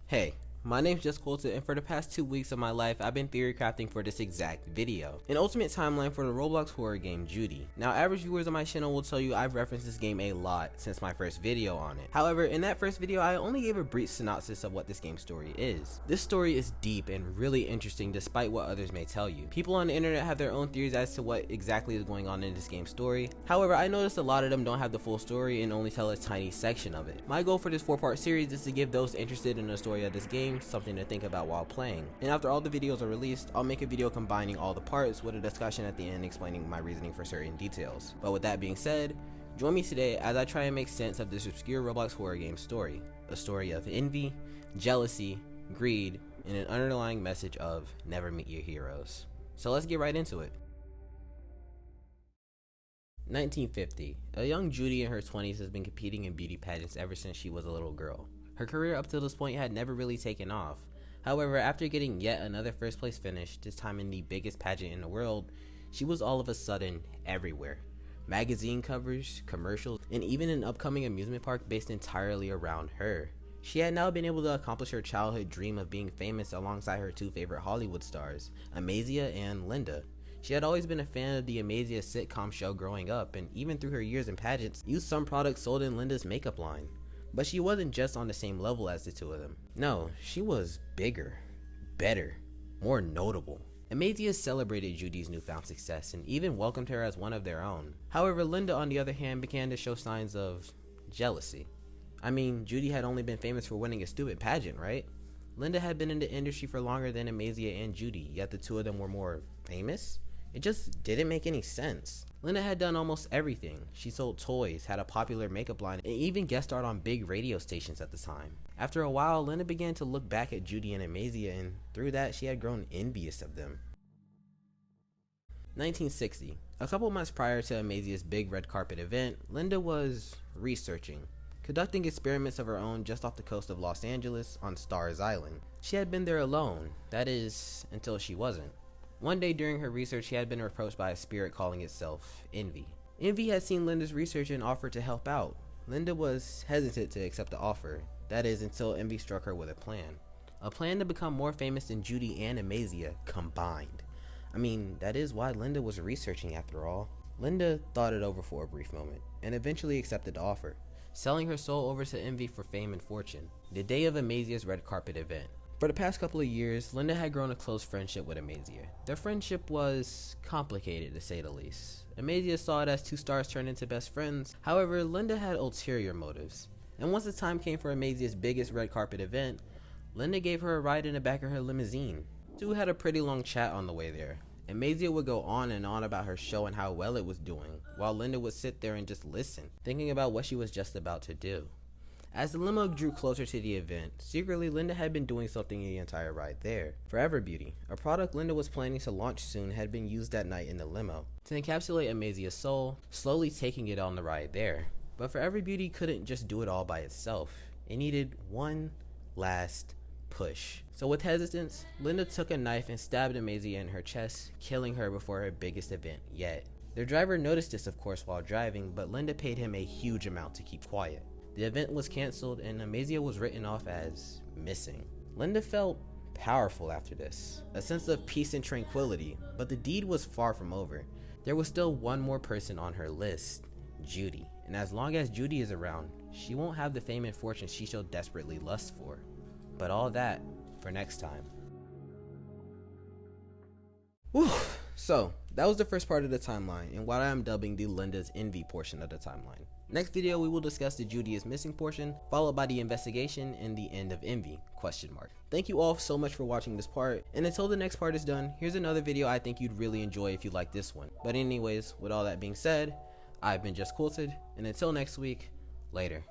Hey, my name's Just Colton, and for the past 2 weeks of my life, I've been theory crafting for this exact video. An ultimate timeline for the Roblox horror game Judy. Now, average viewers on my channel will tell you I've referenced this game a lot since my first video on it. However, in that first video, I only gave a brief synopsis of what this game's story is. This story is deep and really interesting despite what others may tell you. People on the internet have their own theories as to what exactly is going on in this game's story. However, I noticed a lot of them don't have the full story and only tell a tiny section of it. My goal for this 4-part series is to give those interested in the story of this game something to think about while playing. And after all the videos are released, I'll make a video combining all the parts with a discussion at the end explaining my reasoning for certain details. But with that being said, join me today as I try and make sense of this obscure Roblox horror game story. A story of envy, jealousy, greed, and an underlying message of never meet your heroes. So let's get right into it. 1950. A young Judy in her 20s has been competing in beauty pageants ever since she was a little girl. Her career up to this point had never really taken off. However, after getting yet another first place finish, this time in the biggest pageant in the world, she was all of a sudden everywhere. Magazine covers, commercials, and even an upcoming amusement park based entirely around her. She had now been able to accomplish her childhood dream of being famous alongside her two favorite Hollywood stars, Amazia and Linda. She had always been a fan of the Amazia sitcom show growing up, and even through her years in pageants, used some products sold in Linda's makeup line. But she wasn't just on the same level as the two of them. No, she was bigger, better, more notable. Amazia celebrated Judy's newfound success and even welcomed her as one of their own. However, Linda on the other hand began to show signs of jealousy. I mean, Judy had only been famous for winning a stupid pageant, right? Linda had been in the industry for longer than Amazia and Judy, yet the two of them were more famous? It just didn't make any sense. Linda had done almost everything. She sold toys, had a popular makeup line, and even guest starred on big radio stations at the time. After a while, Linda began to look back at Judy and Amazia, and through that, she had grown envious of them. 1960. A couple months prior to Amazia's big red carpet event, Linda was researching, conducting experiments of her own just off the coast of Los Angeles on Stars Island. She had been there alone, that is, until she wasn't. One day during her research, she had been approached by a spirit calling itself Envy. Envy had seen Linda's research and offered to help out. Linda was hesitant to accept the offer, that is, until Envy struck her with a plan. A plan to become more famous than Judy and Amazia combined. I mean, that is why Linda was researching after all. Linda thought it over for a brief moment, and eventually accepted the offer, selling her soul over to Envy for fame and fortune. The day of Amazia's red carpet event. For the past couple of years, Linda had grown a close friendship with Amazia. Their friendship was complicated, to say the least. Amazia saw it as two stars turned into best friends. However, Linda had ulterior motives. And once the time came for Amazia's biggest red carpet event, Linda gave her a ride in the back of her limousine. The two had a pretty long chat on the way there. Amazia would go on and on about her show and how well it was doing, while Linda would sit there and just listen, thinking about what she was just about to do. As the limo drew closer to the event, secretly Linda had been doing something the entire ride there. Forever Beauty, a product Linda was planning to launch soon, had been used that night in the limo to encapsulate Amazia's soul, slowly taking it on the ride there. But Forever Beauty couldn't just do it all by itself. It needed one last push. So with hesitance, Linda took a knife and stabbed Amazia in her chest, killing her before her biggest event yet. Their driver noticed this of course while driving, but Linda paid him a huge amount to keep quiet. The event was cancelled and Amazia was written off as missing. Linda felt powerful after this, a sense of peace and tranquility, but the deed was far from over. There was still one more person on her list, Judy, and as long as Judy is around, she won't have the fame and fortune she so desperately lusts for. But all that for next time. Whew. So, that was the first part of the timeline and what I am dubbing the Linda's Envy portion of the timeline. Next video we will discuss the Judy is missing portion, followed by the investigation and the end of Envy, ? Thank you all so much for watching this part, and until the next part is done, here's another video I think you'd really enjoy if you like this one. But anyways, with all that being said, I've been Just Colton, and until next week, later.